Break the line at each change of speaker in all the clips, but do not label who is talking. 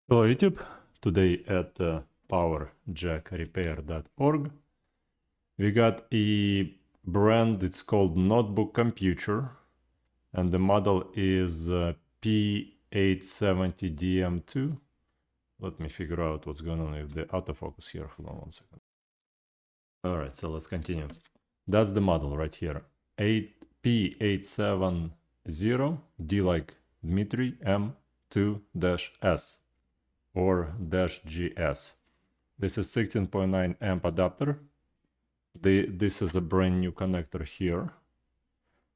Hello YouTube, today at powerjackrepair.org we got a brand, it's called Notebook Computer, and the model is P870DM2. Let me figure out what's going on with the autofocus here. Hold on 1 second. Alright, so let's continue. That's the model right here. P870 D like Dmitry M2-S or -GS. This is 16.9 amp adapter. This is a brand new connector here.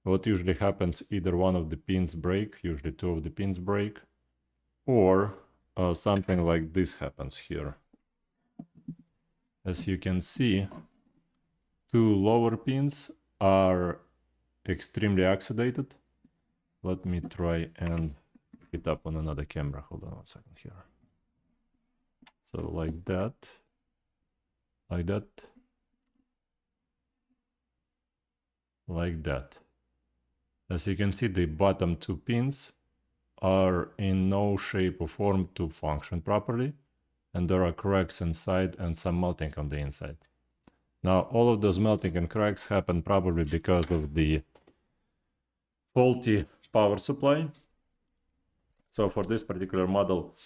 What usually happens, either one of the pins break, usually two of the pins break, or something like this happens here. As you can see, two lower pins are extremely oxidated. Let me try and pick it up on another camera. Hold on 1 second here. So like that, like that, like that. As you can see, the bottom two pins are in no shape or form to function properly, and there are cracks inside and some melting on the inside. Now, all of those melting and cracks happen probably because of the faulty power supply. So for this particular model,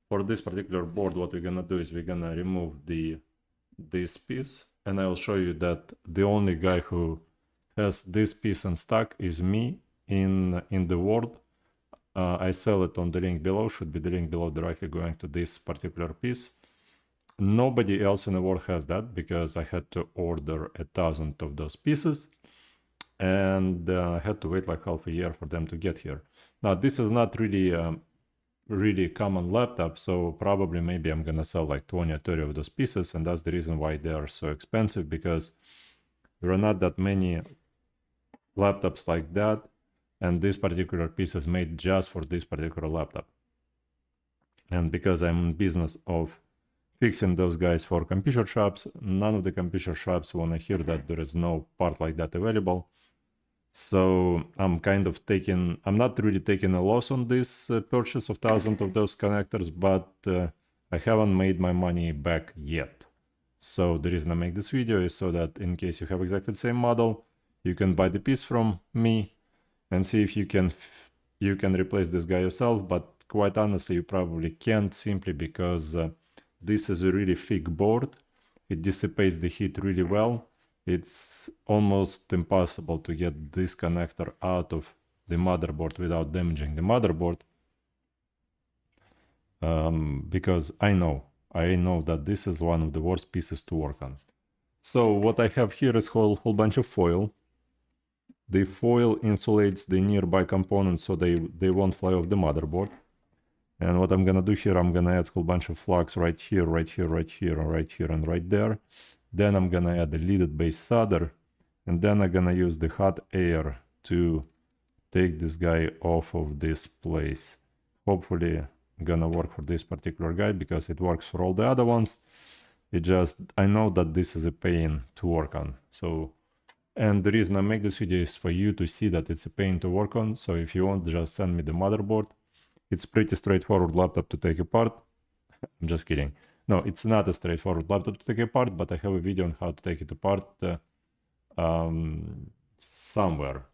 for this particular board, what we're gonna do is we're gonna remove this piece, and I will show you that the only guy who has this piece in stock is me in the world. I sell it on the link below, should be the link below directly going to this particular piece. Nobody else in the world has that because I had to order 1,000 of those pieces, and I had to wait like half a year for them to get here. Now this is not really common laptop, so probably maybe I'm gonna sell like 20 or 30 of those pieces, and that's the reason why they are so expensive, because there are not that many laptops like that, and this particular piece is made just for this particular laptop. And because I'm in business of fixing those guys for computer shops, none of the computer shops want to hear that there is no part like that available. So I'm kind of I'm not really taking a loss on this purchase of 1,000 of those connectors, but I haven't made my money back yet. So the reason I make this video is so that in case you have exactly the same model, you can buy the piece from me and see if you can replace this guy yourself. But quite honestly, you probably can't, simply because this is a really thick board. It dissipates the heat really well. It's almost impossible to get this connector out of the motherboard without damaging the motherboard, because I know that this is one of the worst pieces to work on. So what I have here is a whole bunch of foil. The foil insulates the nearby components so they won't fly off the motherboard. And what I'm gonna do here, I'm gonna add a whole bunch of flux right here, right here, right here, right here, and right there. Then I'm gonna add a leaded base solder, and then I'm gonna use the hot air to take this guy off of this place. Hopefully gonna work for this particular guy, because it works for all the other ones. I know that this is a pain to work on. So, and the reason I make this video is for you to see that it's a pain to work on. So if you want, just send me the motherboard. It's pretty straightforward laptop to take apart. I'm just kidding. No, it's not a straightforward laptop to take apart, but I have a video on how to take it apart somewhere.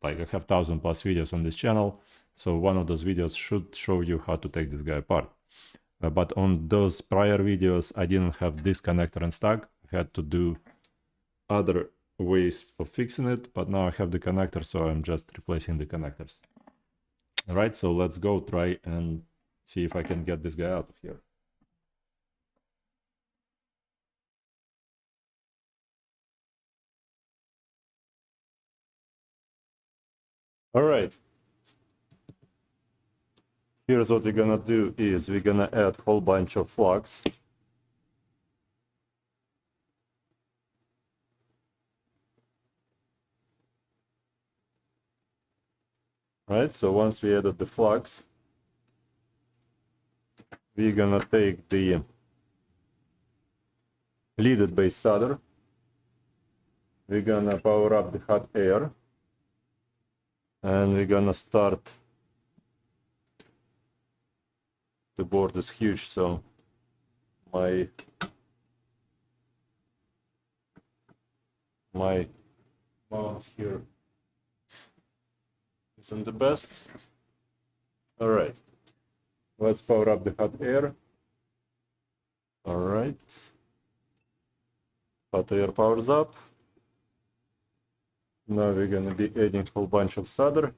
Like I have 1,000+ videos on this channel, so one of those videos should show you how to take this guy apart. But on those prior videos, I didn't have this connector in stock. I had to do other ways of fixing it, but now I have the connector, so I'm just replacing the connectors. All right, so let's go try and see if I can get this guy out of here. All right. Here's what we're gonna do is we're gonna add a whole bunch of flux. Right, so once we added the flux, we're gonna take the leaded base solder. We're gonna power up the hot air, and we're gonna start the board is huge, so my mount here isn't the best. All right, let's power up the hot air. All right, hot air powers up. Now we're gonna be adding a whole bunch of solder.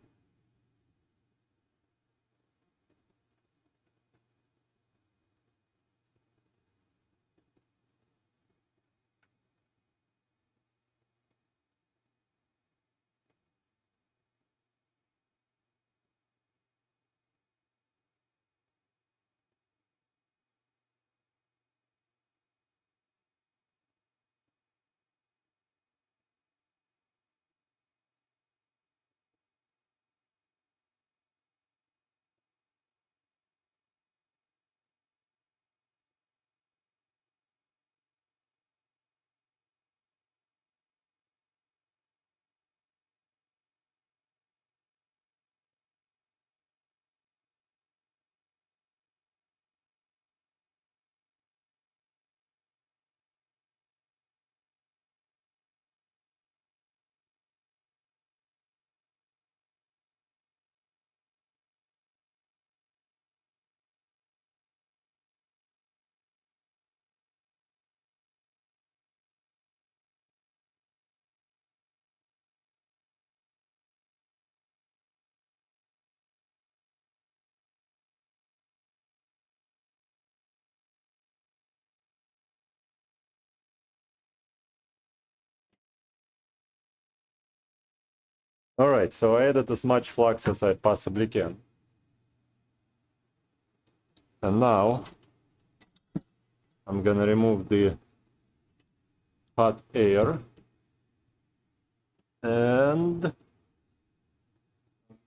All right, so I added as much flux as I possibly can. And now I'm gonna remove the hot air and I'm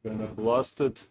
gonna blast it.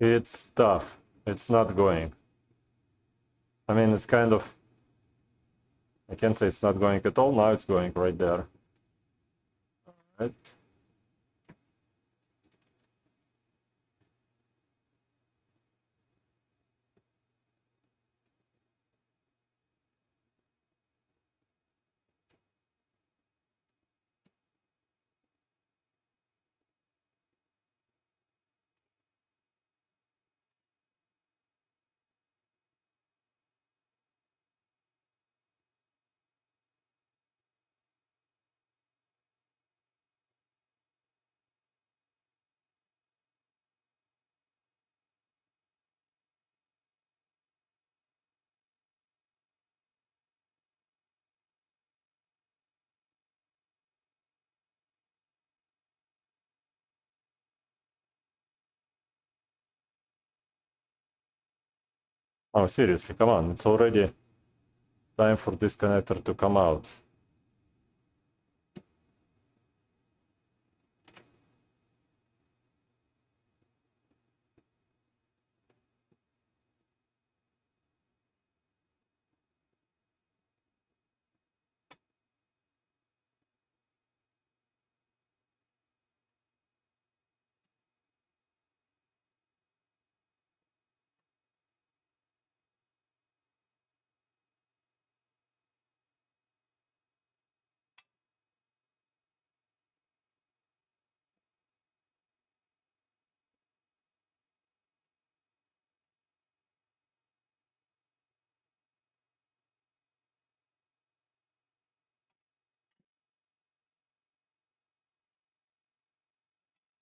It's tough. It's not going. I mean, it's kind of, I can't say it's not going at all. Now it's going right there. Right. Oh, seriously, come on, it's already time for this connector to come out.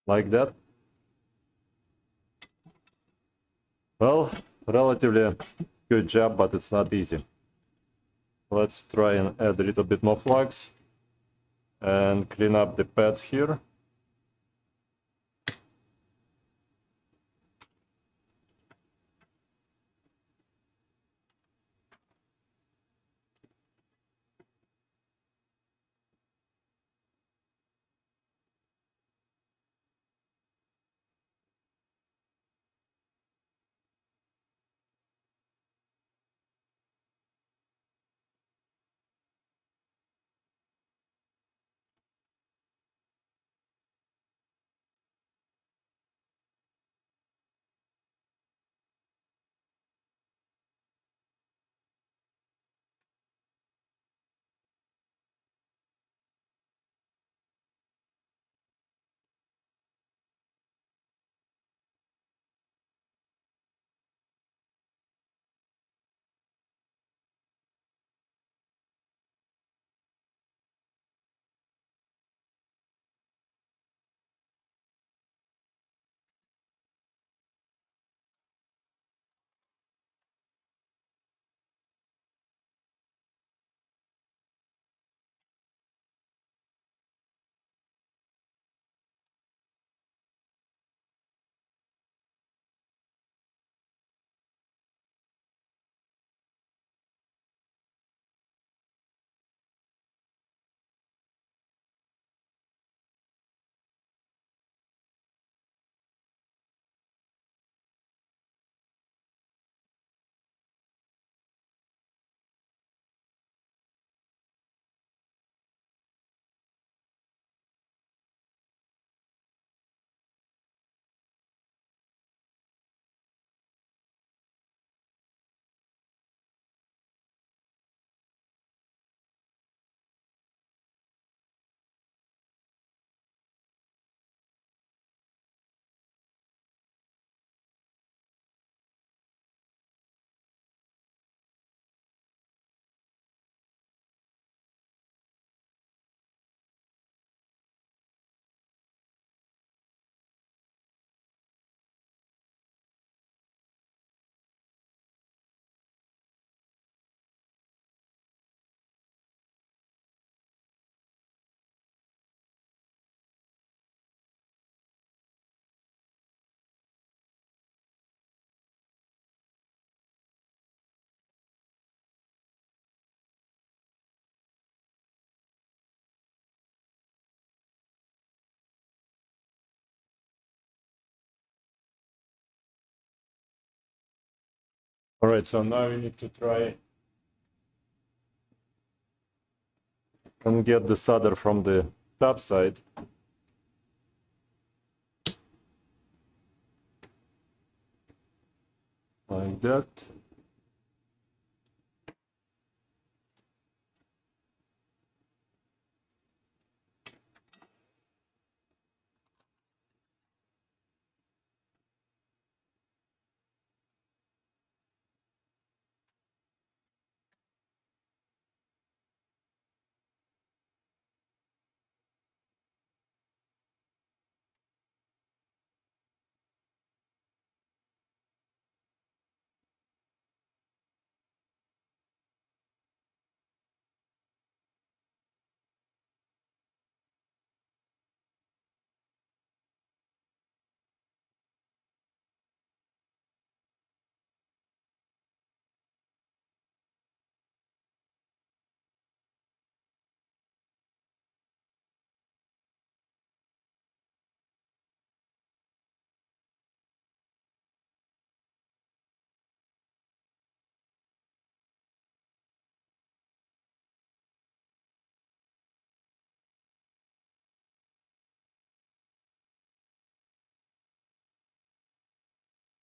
Like that. Well, relatively good job, but it's not easy. Let's try and add a little bit more flux and clean up the pads here. All right, so now we need to try and get the solder from the top side. Like that.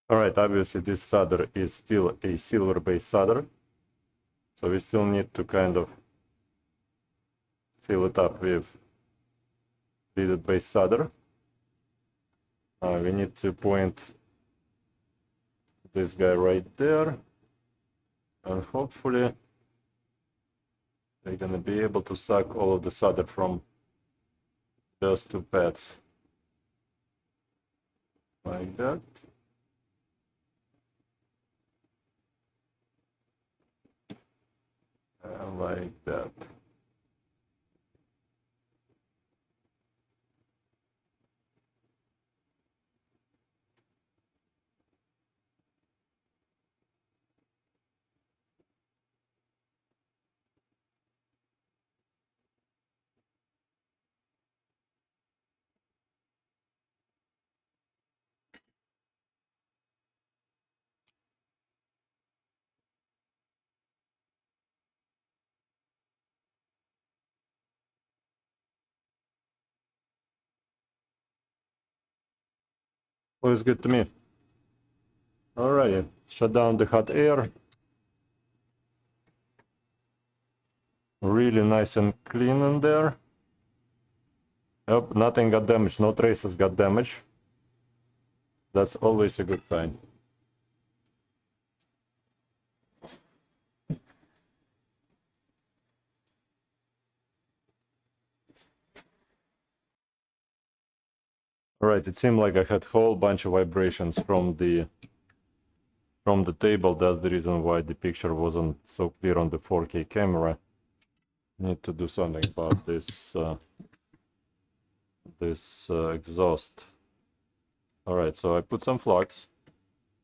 Alright, obviously this solder is still a silver based solder, so we still need to kind of fill it up with leaded base solder. We need to point this guy right there, and hopefully we're gonna be able to suck all of the solder from those two pads like that. Like that. Looks good to me. Alrighty, shut down the hot air. Really nice and clean in there. Yep, nothing got damaged, no traces got damaged. That's always a good sign. Alright, it seemed like I had a whole bunch of vibrations from the table. That's the reason why the picture wasn't so clear on the 4K camera. Need to do something about this exhaust. Alright, so I put some flux,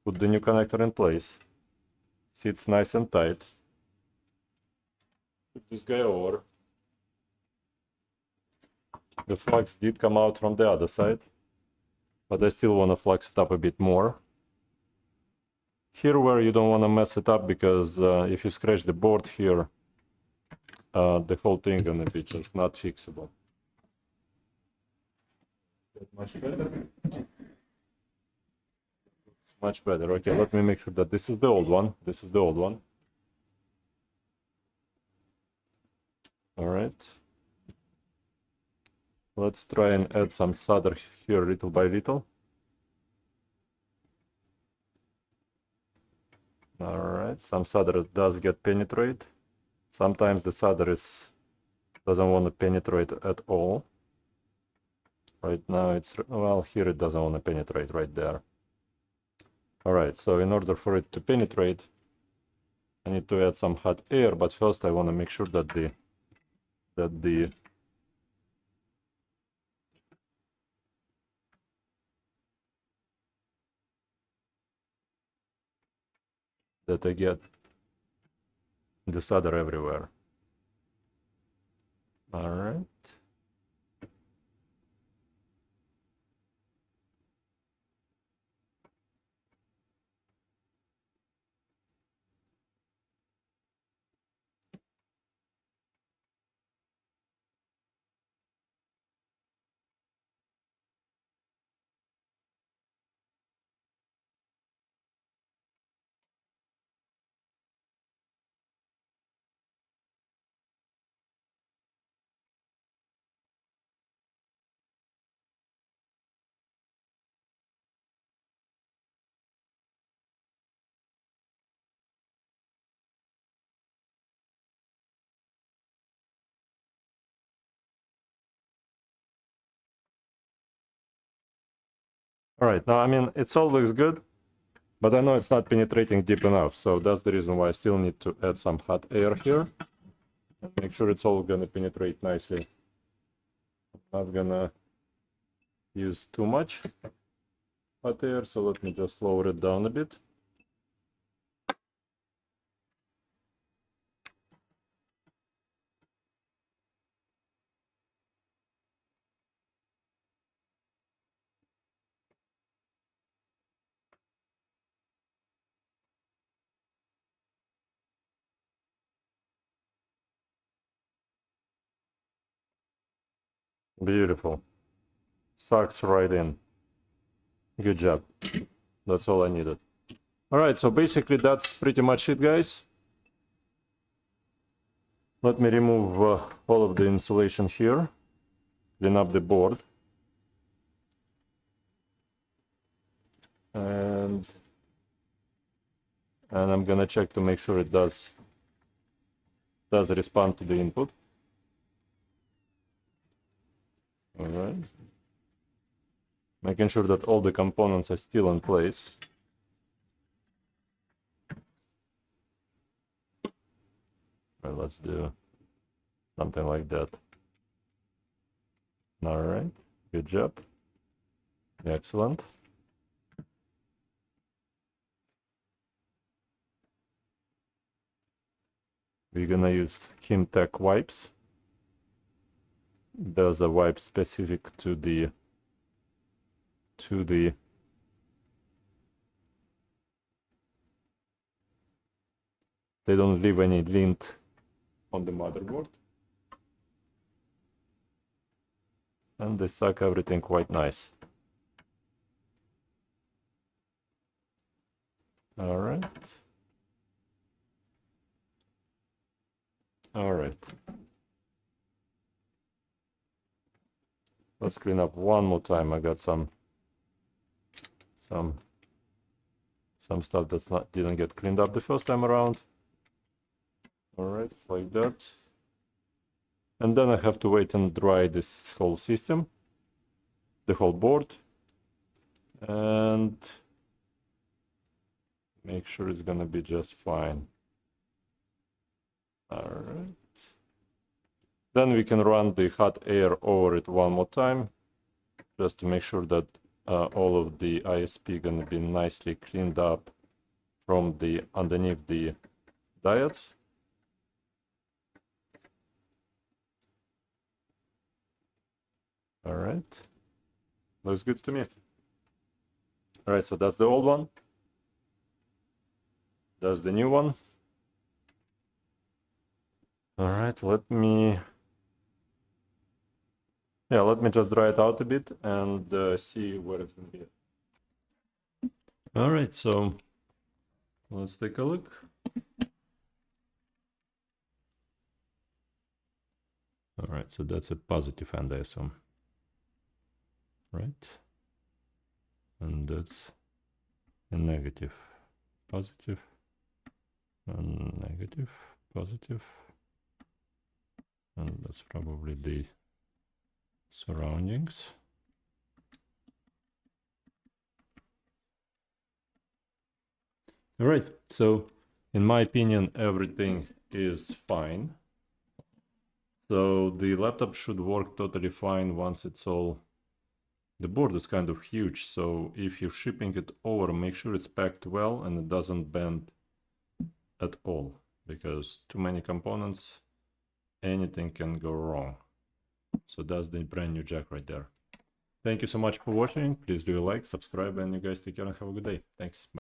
put the new connector in place, sits nice and tight. Put this guy over. The flux did come out from the other side, but I still want to flux it up a bit more. Here where you don't want to mess it up, because if you scratch the board here, the whole thing gonna be just not fixable. Much better. It's much better. Okay, let me make sure that this is the old one. This is the old one. All right. Let's try and add some solder here little by little. All right, some solder does get penetrate. Sometimes the solder doesn't want to penetrate at all. Right now it's, well, here it doesn't want to penetrate right there. All right, so in order for it to penetrate, I need to add some hot air, but first I want to make sure that I get the solder everywhere. All right. All right, now I mean, it all looks good, but I know it's not penetrating deep enough, so that's the reason why I still need to add some hot air here. And make sure it's all gonna penetrate nicely. I'm not gonna use too much hot air, so let me just lower it down a bit. Beautiful. Sucks right in. Good job. That's all I needed. All right, so basically that's pretty much it, guys. Let me remove all of the insulation here, clean up the board. And I'm gonna check to make sure it does respond to the input. All right. Making sure that all the components are still in place. Well, let's do something like that. All right, good job. Excellent. We're gonna use Kimtech wipes. Those are wipes specific to the they don't leave any lint on the motherboard, and they suck everything quite nice. All right. All right. Let's clean up one more time. I got some stuff that's didn't get cleaned up the first time around. All right, it's like that. And then I have to wait and dry this whole system, the whole board, and make sure it's gonna be just fine. All right. Then we can run the hot air over it one more time, just to make sure that all of the ISP gonna be nicely cleaned up from the underneath the diodes. All right, looks good to me. All right, so that's the old one. That's the new one. All right, let me just dry it out a bit and see where it can be. All right, so let's take a look. All right, so that's a positive end, I assume. Right? And that's a negative. Positive and negative, positive. And that's probably the surroundings. All right, so in my opinion, everything is fine. So the laptop should work totally fine once it's all... The board is kind of huge, so if you're shipping it over, make sure it's packed well and it doesn't bend at all, because too many components, anything can go wrong. So that's the brand new jack right there. Thank you so much for watching. Please do a like, subscribe, and you guys take care and have a good day. Thanks. Bye.